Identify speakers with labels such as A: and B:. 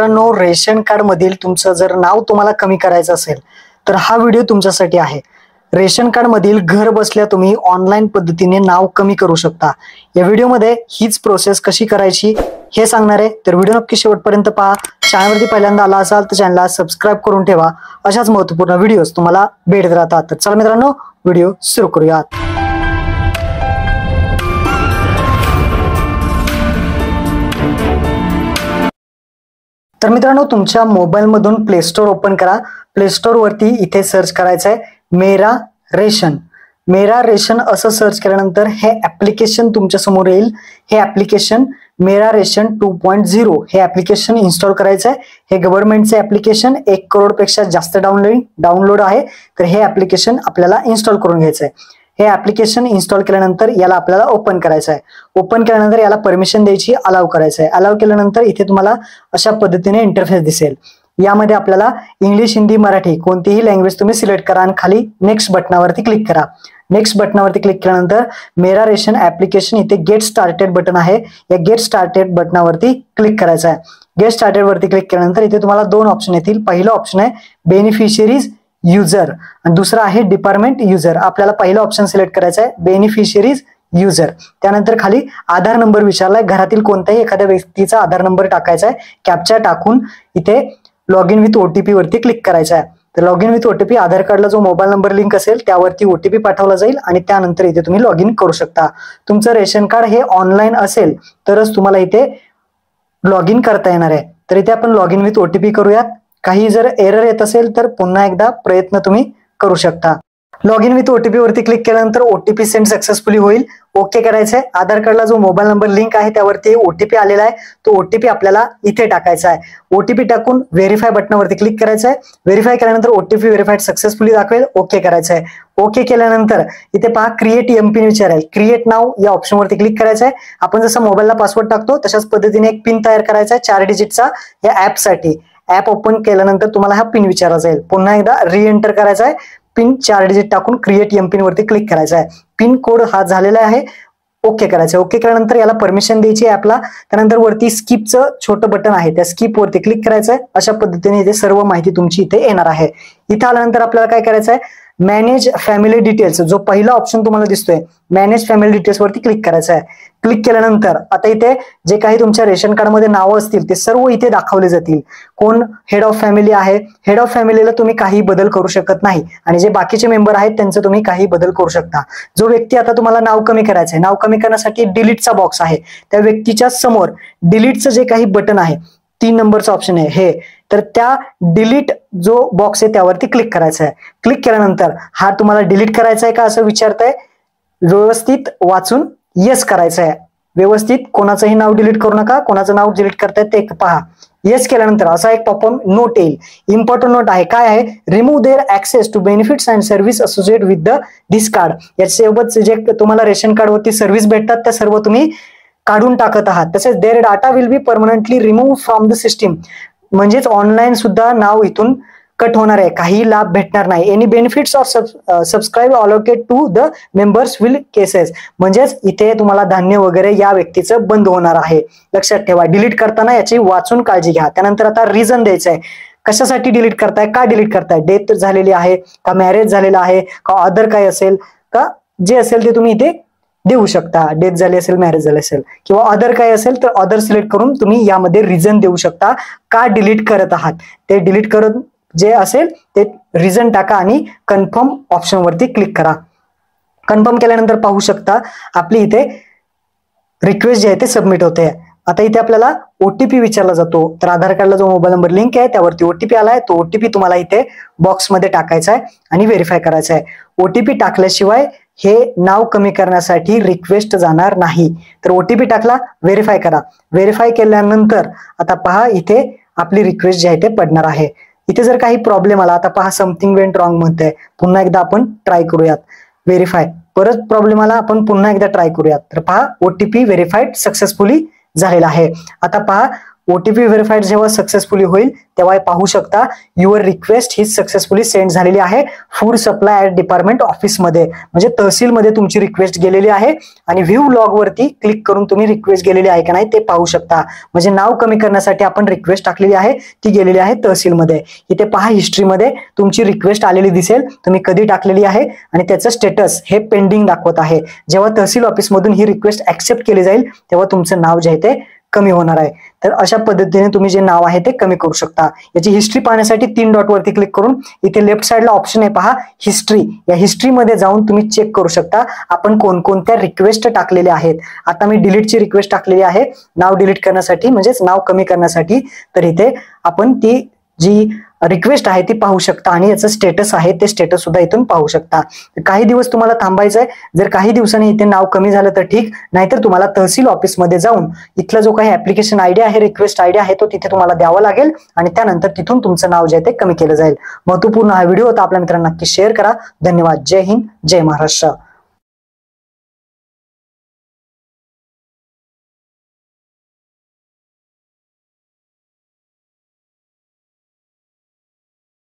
A: मित्रांनो, ration card मधील तुमचं जर नाव तुम्हाला कमी करायचं असेल तर हा व्हिडिओ तुमच्यासाठी आहे। रेशन कार्ड मधील घर बसल्या तुम्ही ऑनलाईन पद्धतीने नाव कमी करू शकता। या व्हिडिओमध्ये हीच प्रोसेस कशी करायची हे सांगणार आहे, तर व्हिडिओ नक्की शेवटपर्यंत पहा। चॅनलवरती पहिल्यांदा आला असाल तर चॅनलला सबस्क्राइब करून ठेवा, अशाच महत्त्वपूर्ण व्हिडिओज तुम्हाला भेटत राहतात। तर चला मित्रांनो, व्हिडिओ सुरू करूयात। तर मित्रांनो, तुमच्या मोबाईल मधून प्ले स्टोर ओपन करा। प्ले स्टोर वरती इथे सर्च करायचं आहे मेरा रेशन। मेरा रेशन असं सर्च केल्यानंतर हे ऍप्लिकेशन तुमच्या समोर येईल। हे ऍप्लिकेशन मेरा रेशन 2.0 हे ऍप्लिकेशन इन्स्टॉल करायचं आहे। हे गव्हर्नमेंटचे ऍप्लिकेशन 1 करोड पेक्षा जास्त डाउनलोड आहे, तर हे ऍप्लिकेशन आपल्याला इन्स्टॉल करून घ्यायचं आहे। हे ऍप्लिकेशन इन्स्टॉल केल्यानंतर याला आपल्याला ओपन करायचं आहे। ओपन केल्यानंतर याला परमिशन द्यायची, अलाउ करायचं आहे। अलाउ केल्यानंतर इथे तुम्हाला अशा पद्धतीने इंटरफेस दिसेल। यामध्ये आपल्याला इंग्लिश, हिंदी, मराठी कोणतीही लँग्वेज तुम्ही सिलेक्ट करा आणि खाली नेक्स्ट बटनावरती क्लिक करा। नेक्स्ट बटनावरती क्लिक केल्यानंतर मेरा रेशन ऍप्लिकेशन इथे गेट स्टार्टेड बटन आहे, या गेट स्टार्टेड बटनावरती क्लिक करायचं आहे। गेट स्टार्टेड वरती क्लिक केल्यानंतर इथे तुम्हाला दोन ऑप्शन येतील। पहिलं ऑप्शन आहे बेनिफिशियरीज युजर आणि दुसरा आहे डिपार्टमेंट युजर। आपल्याला पहिलं ऑप्शन सिलेक्ट करायचं आहे बेनिफिशियरीज युजर। त्यानंतर खाली आधार नंबर विचारलाय, घरातील कोणत्याही एखाद्या व्यक्तीचा आधार नंबर टाकायचा आहे। कॅप्चा टाकून इथे लॉग इन विथ ओटीपी वरती क्लिक करायचं आहे। तर लॉग इन विथ ओटीपी, आधार कार्डला जो मोबाईल नंबर लिंक असेल त्यावरती ओटीपी पाठवला जाईल आणि त्यानंतर इथे तुम्ही लॉग इन करू शकता। तुमचं रेशन कार्ड हे ऑनलाईन असेल तरच तुम्हाला इथे लॉग इन करता येणार आहे। तर इथे आपण लॉग इन विथ ओटीपी करूयात। काही जर एरर येत असेल तर पुन्हा एकदा प्रयत्न तुम्ही करू शकता। लॉग इन विथ ओटीपी वरती क्लिक केल्यानंतर ओटीपी सेंड सक्सेसफुली होईल। ओके करायचंय। आधार कार्डला जो मोबाईल नंबर लिंक आहे त्यावरती ओटीपी आलेला आहे, तो ओटीपी आपल्याला इथे टाकायचा आहे। ओटीपी टाकून व्हेरीफाय बटनावरती क्लिक करायचं आहे। व्हेरीफाय केल्यानंतर ओटीपी व्हेरीफाईड सक्सेसफुली दाखवेल। ओके करायचं आहे। ओके केल्यानंतर इथे पहा क्रिएट एमपिन विचारेल, क्रिएट नाव या ऑप्शन वरती क्लिक करायचं आहे। आपण जसं मोबाईलला पासवर्ड टाकतो तशाच पद्धतीने एक पिन तयार करायचा आहे 4 डिजिटचा या ऍप साठी। ऍप ओपन केल्यानंतर तुम्हाला हा पिन विचारला जाईल, पुन्हा एकदा रिएंटर करायचा आहे। पिन 4 डिजिट टाकून क्रिएट एमपिन वरती क्लिक करायचा आहे। पिन कोड हा झालेला आहे। ओके करायचं। ओके केल्यानंतर याला परमिशन द्यायची आहे ऍपला। त्यानंतर वरती स्किपचं छोटं बटन आहे, त्या स्किप वरती क्लिक करायचं आहे। अशा पद्धतीने इथे सर्व माहिती तुमची इथे येणार आहे। इथे आल्यानंतर आपल्याला काय करायचं आहे, मॅनेज फॅमिली डिटेल्स जो पहिला ऑप्शन तुम्हाला दिसतोय मॅनेज फॅमिली डिटेल्स वरती क्लिक करायचं आहे। क्लिक केल्यानंतर आता इथे जे काही तुमच्या रेशन कार्ड मध्ये नावं असतील ते सर्व इथे दाखवले जातील। कोण हेड ऑफ फॅमिली आहे, हेड ऑफ फॅमिलीला तुम्ही काही बदल करू शकत नाही आणि जे बाकीचे मेंबर आहेत त्यांचं तुम्ही काही बदल करू शकता। जो व्यक्ती आता तुम्हाला नाव कमी करायचंय, नाव कमी करण्यासाठी डिलीटचा बॉक्स आहे, त्या व्यक्तीच्या समोर डिलीटचं जे काही बटन आहे 3 नंबरचं ऑप्शन आहे हे, तर त्या डिलीट जो बॉक्स आहे त्यावरती क्लिक करायचं आहे। क्लिक केल्यानंतर हा तुम्हाला डिलीट करायचा आहे का असं विचारतंय, व्यवस्थित वाचून येस करायचं आहे। व्यवस्थित कोणाचंही नाव डिलीट करू नका, कोणाचं नाव डिलीट करतायत ते पहा। येस केल्यानंतर असा एक पॉपअप नोट येईल, इम्पॉर्टंट नोट आहे। काय आहे, remove their access to benefits and service associated with this card. याच्यासोबत जे तुम्हाला रेशन कार्ड वरती सर्व्हिस भेटतात त्या सर्व तुम्ही काढून टाकत आहात। तसेच their data will be permanently remove from the system, म्हणजेच ऑनलाईन सुद्धा नाव इथून कट होणार आहे, काही लाभ भेटणार नाही। Any benefits of subscribe allocate to the members will cease, म्हणजेच इथे तुम्हाला धान्य वगैरे या व्यक्तीचं बंद होणार आहे। लक्षात ठेवा, डिलीट करताना याची वाचून काळजी घ्या। त्यानंतर आता रिझन द्यायचं आहे, कशासाठी डिलीट करताय, का डिलीट करताय, डेथ झालेली आहे का, मॅरेज झालेला आहे का, अदर काय असेल का, जे असेल ते तुम्ही इथे देऊ शकता। डेथ झाली असेल, मॅरेज झाले असेल किंवा अदर काय असेल तर अदर सिलेक्ट करून तुम्ही यामध्ये रिझन देऊ शकता का डिलीट करत आहात। ते डिलीट करत जे असेल ते रिझन टाका आणि कन्फर्म ऑप्शन वरती क्लिक करा। कन्फर्म केल्यानंतर पाहू शकता आपली इथे रिक्वेस्ट जी आहे ते सबमिट होते। आता इथे आपल्याला ओटीपी विचारला जातो, तर आधार कार्डला जो मोबाईल नंबर लिंक आहे त्यावरती ओटीपी आलाय, तो ओटीपी तुम्हाला इथे बॉक्स मध्ये टाकायचा आहे आणि व्हेरीफाय करायचा आहे। ओटीपी टाकल्याशिवाय हे नाव कमी करण्यासाठी रिक्वेस्ट जाणार नाही। तर ओटीपी टाकला, व्हेरीफाय करा। व्हेरीफाय केल्यानंतर आता पहा इथे आपली रिक्वेस्ट जी आहे ते पडणार आहे। इथे जर काही प्रॉब्लेम आला, आता पहा समथिंग वेंट रॉंग म्हणतंय, पुन्हा एकदा आपण ट्राय करूयात। व्हेरीफाय, परत प्रॉब्लेम आला, आपण पुन्हा एकदा ट्राय करूयात। तर पहा ओटीपी व्हेरीफाईड सक्सेसफुली झालेला आहे। आता पहा OTP व्हेरीफाईड जेव्हा सक्सेसफुली होईल तेव्हा पाहू शकता your request he successfully send झालेली आहे फूड सप्लाय डिपार्टमेंट ऑफिसमध्ये, म्हणजे तहसीलमध्ये तुमची रिक्वेस्ट गेलेली आहे आणि व्ह्यू लॉग वरती क्लिक करून तुम्ही रिक्वेस्ट गेलेली आहे का नाही ते पाहू शकता. म्हणजे नाव कमी करण्यासाठी आपण रिक्वेस्ट टाकलेली आहे, ती गेलेली आहे तहसीलमध्ये. इथे पहा हिस्ट्रीमध्ये तुमची रिक्वेस्ट आलेली दिसेल, तुम्ही कधी टाकलेली आहे आणि त्याचं स्टेटस हे पेंडिंग दाखवत आहे. जेव्हा तहसील ऑफिसमधून ही रिक्वेस्ट ऍक्सेप्ट केली जाईल तेव्हा तुमचं नाव जे आहे ते कमी होणार आहे. तर अशा पद्धतीने तुम्ही जे नाव आहे ते कमी करू शकता. याची हिस्ट्री पाहण्यासाठी 3 डॉट वरती क्लिक करून इथे लेफ्ट साइडला ऑप्शन आहे पहा हिस्ट्री, या हिस्ट्रीमध्ये जाऊन तुम्ही चेक करू शकता आपण कोणकोणत्या रिक्वेस्ट टाकलेल्या आहेत. आता मी डिलीटची रिक्वेस्ट टाकलेली आहे नाव डिलीट करण्यासाठी, म्हणजेच नाव कमी करण्यासाठी. तर इथे आपण ती जी रिक्वेस्ट आहे ती पाहू शकता आणि याचं स्टेटस आहे ते स्टेटस सुद्धा इथून पाहू शकता. काही दिवस तुम्हाला थांबायचं आहे. जर काही दिवसांनी इथे नाव कमी झालं तर ठीक, नाहीतर तुम्हाला तहसील ऑफिसमध्ये जाऊन इथला जो काही ऍप्लिकेशन आयडी आहे, रिक्वेस्ट आयडी आहे, तो तिथे तुम्हाला द्यावा लागेल आणि त्यानंतर तिथून तुमचं नाव जे आहे ते कमी केलं जाईल. महत्वपूर्ण हा व्हिडिओ होता, आपल्या मित्रांना नक्की शेअर करा. धन्यवाद. जय हिंद, जय महाराष्ट्र.